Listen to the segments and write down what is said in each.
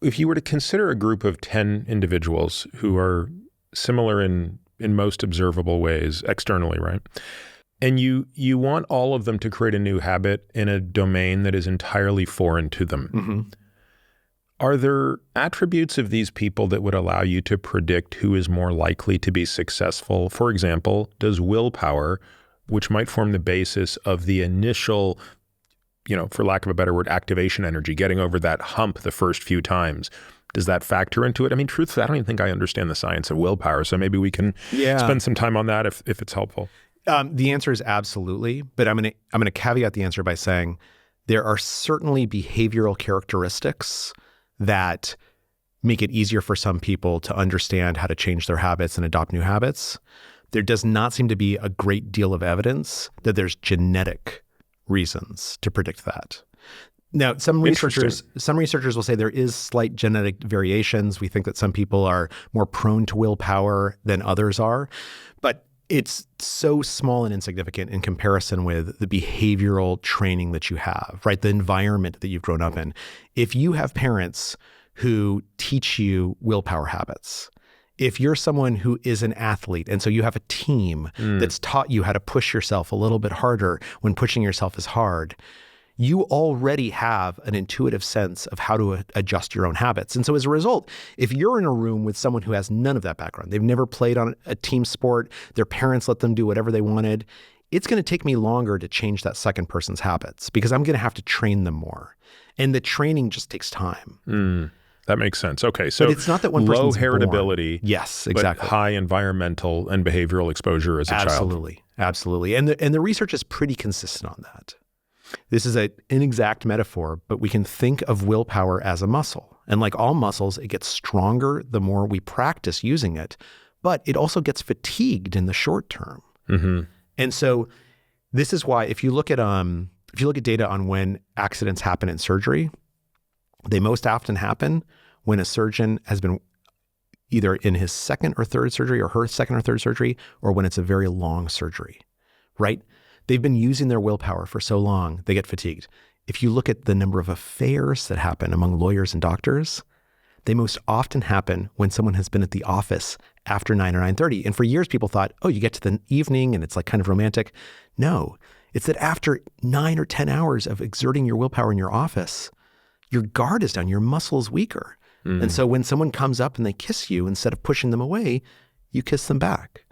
if you were to consider a group of 10 individuals who are similar in most observable ways externally, right? And you want all of them to create a new habit in a domain that is entirely foreign to them. Mm-hmm. Are there attributes of these people that would allow you to predict who is more likely to be successful? For example, does willpower, which might form the basis of the initial, for lack of a better word, activation energy, getting over that hump the first few times, does that factor into it? I mean, truthfully, I don't even think I understand the science of willpower, so maybe we can spend some time on that if it's helpful. The answer is absolutely, but I'm gonna caveat the answer by saying there are certainly behavioral characteristics that make it easier for some people to understand how to change their habits and adopt new habits. There does not seem to be a great deal of evidence that there's genetic reasons to predict that. Now, some researchers will say there is slight genetic variations. We think that some people are more prone to willpower than others are, but it's so small and insignificant in comparison with the behavioral training that you have, right? The environment that you've grown up in. If you have parents who teach you willpower habits, if you're someone who is an athlete and so you have a team that's taught you how to push yourself a little bit harder when pushing yourself is hard, you already have an intuitive sense of how to adjust your own habits. And so as a result, if you're in a room with someone who has none of that background, they've never played on a team sport, their parents let them do whatever they wanted, it's going to take me longer to change that second person's habits because I'm going to have to train them more. And the training just takes time. That makes sense. Okay, so but it's not that one person's low heritability, yes, exactly, but high environmental and behavioral exposure as a child. Absolutely. And the research is pretty consistent on that. This is an inexact metaphor, but we can think of willpower as a muscle. And like all muscles, it gets stronger the more we practice using it, but it also gets fatigued in the short term. Mm-hmm. And so this is why if you look at data on when accidents happen in surgery, they most often happen when a surgeon has been either in his second or third surgery or her second or third surgery, or when it's a very long surgery, right? They've been using their willpower for so long, they get fatigued. If you look at the number of affairs that happen among lawyers and doctors, they most often happen when someone has been at the office after 9 or 9:30. And for years, people thought, oh, you get to the evening and it's like kind of romantic. No, it's that after 9 or 10 hours of exerting your willpower in your office, your guard is down, your muscle is weaker. And so when someone comes up and they kiss you, instead of pushing them away, you kiss them back.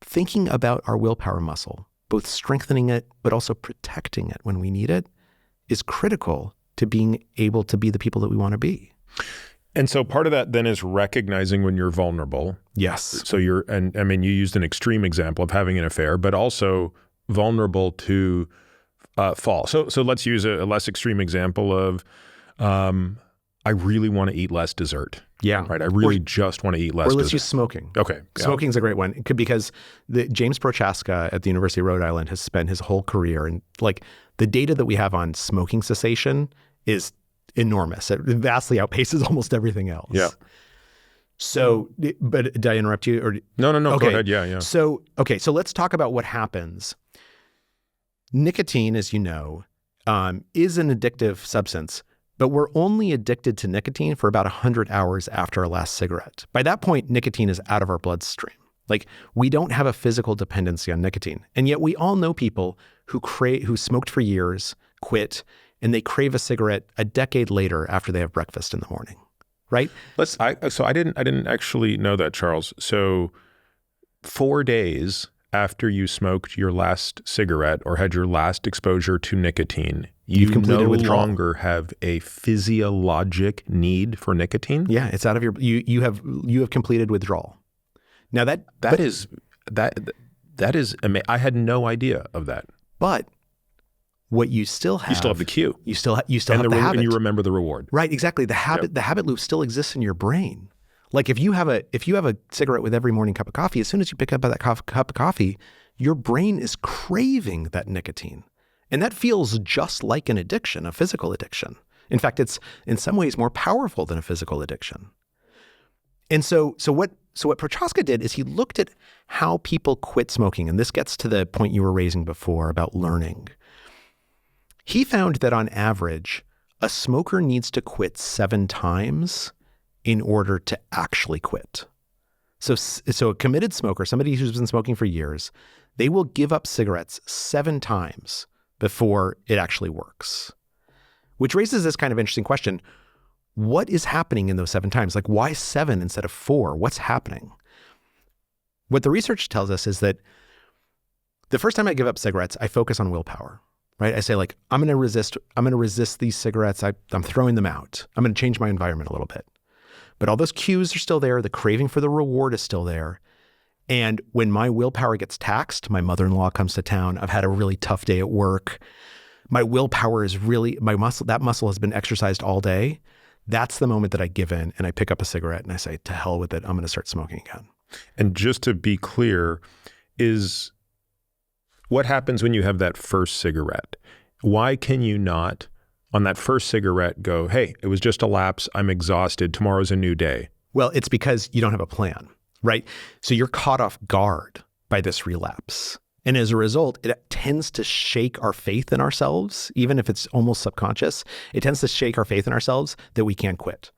Thinking about our willpower muscle, both strengthening it, but also protecting it when we need it, is critical to being able to be the people that we want to be. And so part of that then is recognizing when you're vulnerable. Yes. So you used an extreme example of having an affair, but also vulnerable to fall. So let's use a less extreme example of, I really want to eat less dessert. Yeah. Right. I really just want to eat less dessert. Or let's use smoking. Okay. Smoking's a great one because James Prochaska at the University of Rhode Island has spent his whole career, and like the data that we have on smoking cessation is enormous. It vastly outpaces almost everything else. Yeah. So, but did I interrupt you? Or No. Okay. Go ahead. Yeah. So let's talk about what happens. Nicotine, as you know, is an addictive substance, but we're only addicted to nicotine for about 100 hours after our last cigarette. By that point, nicotine is out of our bloodstream. Like, we don't have a physical dependency on nicotine. And yet we all know people who smoked for years, quit, and they crave a cigarette a decade later after they have breakfast in the morning, right? I didn't actually know that, Charles. So 4 days after you smoked your last cigarette or had your last exposure to nicotine, you no longer have a physiologic need for nicotine? Yeah, it's out of you have completed withdrawal. Now that is amazing. I had no idea of that. But what you still have, the cue. You still have the habit, and you remember the reward. Right, exactly. The habit loop still exists in your brain. Like if you have a cigarette with every morning cup of coffee, as soon as you pick up that cup of coffee, your brain is craving that nicotine. And that feels just like an addiction, a physical addiction. In fact, it's in some ways more powerful than a physical addiction. And so what Prochaska did is he looked at how people quit smoking. And this gets to the point you were raising before about learning. He found that on average, a smoker needs to quit 7 times in order to actually quit. So a committed smoker, somebody who's been smoking for years, they will give up cigarettes 7 times before it actually works. Which raises this kind of interesting question. What is happening in those 7 times? Like, why 7 instead of 4? What's happening? What the research tells us is that the first time I give up cigarettes, I focus on willpower, right? I say, like, I'm going to resist these cigarettes. I'm throwing them out. I'm going to change my environment a little bit. But all those cues are still there. The craving for the reward is still there. And when my willpower gets taxed, my mother-in-law comes to town. I've had a really tough day at work. My willpower is really, that muscle has been exercised all day. That's the moment that I give in and I pick up a cigarette and I say, to hell with it. I'm going to start smoking again. And just to be clear, is what happens when you have that first cigarette? Why can you not, on that first cigarette, go, hey, it was just a lapse. I'm exhausted. Tomorrow's a new day. Well, it's because you don't have a plan, right? So you're caught off guard by this relapse. And as a result, it tends to shake our faith in ourselves, even if it's almost subconscious. It tends to shake our faith in ourselves that we can't quit.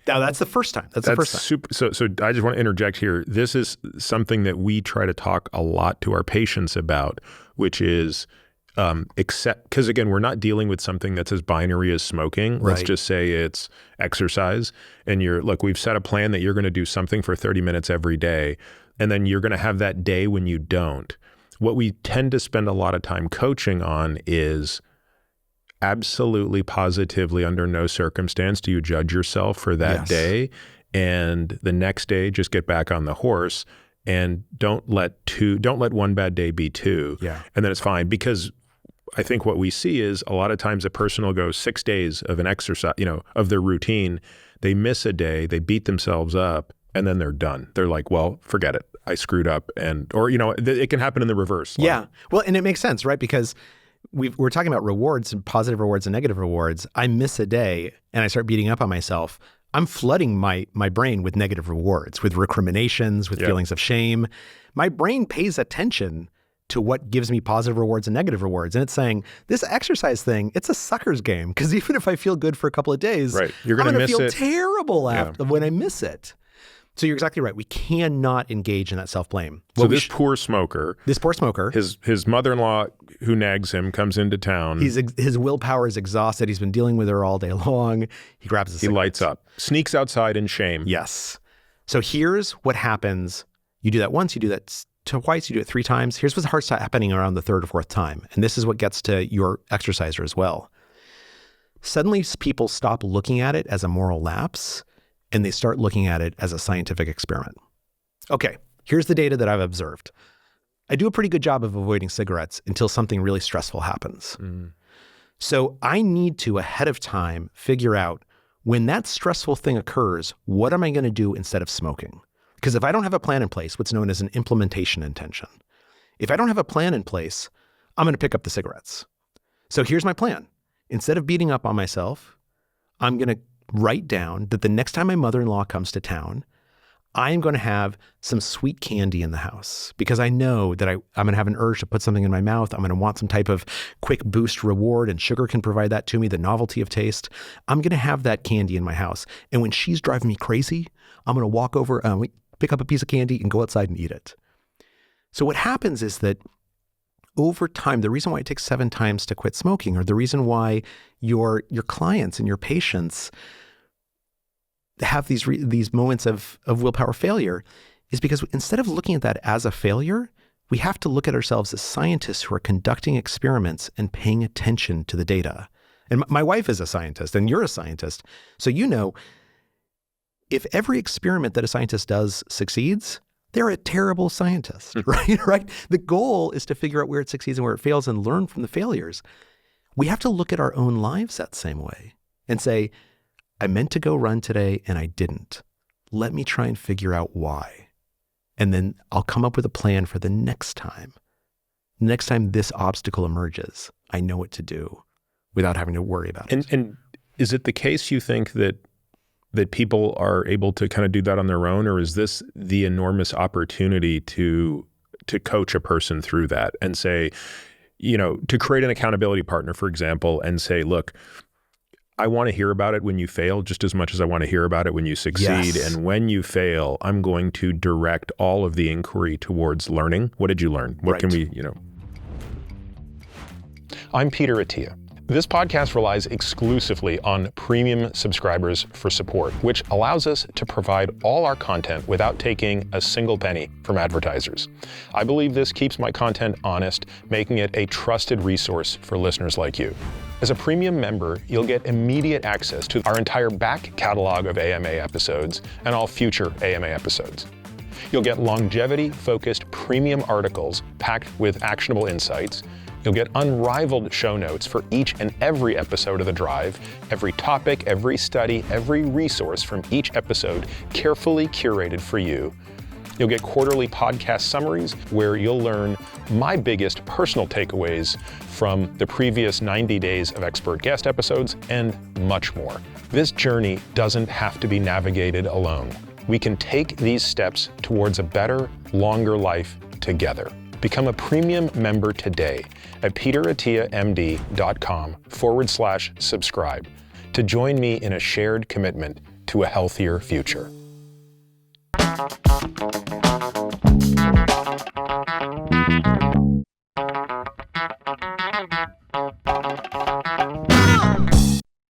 Now, that's the first time. That's the first time. Super. So I just want to interject here. This is something that we try to talk a lot to our patients about, which is because, again, we're not dealing with something that's as binary as smoking. Right. Let's just say it's exercise. And look, we've set a plan that you're going to do something for 30 minutes every day. And then you're going to have that day when you don't. What we tend to spend a lot of time coaching on is absolutely, positively, under no circumstance do you judge yourself for that day. And the next day, just get back on the horse and don't let one bad day be 2. Yeah. And then it's fine. Because I think what we see is a lot of times a person will go 6 days of an exercise, of their routine. They miss a day, they beat themselves up, and then they're done. They're like, well, forget it. I screwed up. Or it can happen in the reverse. Yeah. Well, and it makes sense, right? Because we're talking about rewards and positive rewards and negative rewards. I miss a day and I start beating up on myself. I'm flooding my brain with negative rewards, with recriminations, with feelings of shame. My brain pays attention to what gives me positive rewards and negative rewards. And it's saying, this exercise thing, it's a sucker's game. Because even if I feel good for a couple of days, You're I'm going to to feel terrible after when I miss it. So you're exactly right. We cannot engage in that self-blame. So this poor smoker, his mother-in-law who nags him comes into town. His willpower is exhausted. He's been dealing with her all day long. He grabs a cigarette. He lights up, sneaks outside in shame. Yes. So here's what happens. You do that once, you do that twice, you do it 3 times. Here's what starts happening around the 3rd or 4th time. And this is what gets to your exerciser as well. Suddenly people stop looking at it as a moral lapse and they start looking at it as a scientific experiment. Okay, here's the data that I've observed. I do a pretty good job of avoiding cigarettes until something really stressful happens. So I need to, ahead of time, figure out when that stressful thing occurs, what am I going to do instead of smoking? Because if I don't have a plan in place, what's known as an implementation intention, if I don't have a plan in place, I'm going to pick up the cigarettes. So here's my plan. Instead of beating up on myself, I'm going to write down that the next time my mother-in-law comes to town, I am going to have some sweet candy in the house because I know that I'm going to have an urge to put something in my mouth. I'm going to want some type of quick boost reward, and sugar can provide that to me, the novelty of taste. I'm going to have that candy in my house. And when she's driving me crazy, I'm going to walk over, pick up a piece of candy and go outside and eat it. So what happens is that over time, the reason why it takes 7 times to quit smoking, or the reason why your clients and your patients have these moments of willpower failure, is because instead of looking at that as a failure, we have to look at ourselves as scientists who are conducting experiments and paying attention to the data. And my wife is a scientist, and you're a scientist, so if every experiment that a scientist does succeeds, they're a terrible scientist, right? The goal is to figure out where it succeeds and where it fails and learn from the failures. We have to look at our own lives that same way and say, I meant to go run today and I didn't. Let me try and figure out why. And then I'll come up with a plan for the next time. Next time this obstacle emerges, I know what to do without having to worry about it. And is it the case you think that people are able to kind of do that on their own, or is this the enormous opportunity to coach a person through that and say, to create an accountability partner, for example, and say, look, I want to hear about it when you fail just as much as I want to hear about it when you succeed. Yes. And when you fail, I'm going to direct all of the inquiry towards learning. What did you learn? What can we, I'm Peter Attia. This podcast relies exclusively on premium subscribers for support, which allows us to provide all our content without taking a single penny from advertisers. I believe this keeps my content honest, making it a trusted resource for listeners like you. As a premium member, you'll get immediate access to our entire back catalog of AMA episodes and all future AMA episodes. You'll get longevity-focused premium articles packed with actionable insights. You'll get unrivaled show notes for each and every episode of The Drive, every topic, every study, every resource from each episode carefully curated for you. You'll get quarterly podcast summaries where you'll learn my biggest personal takeaways from the previous 90 days of expert guest episodes and much more. This journey doesn't have to be navigated alone. We can take these steps towards a better, longer life together. Become a premium member today at peterattiamd.com/subscribe to join me in a shared commitment to a healthier future.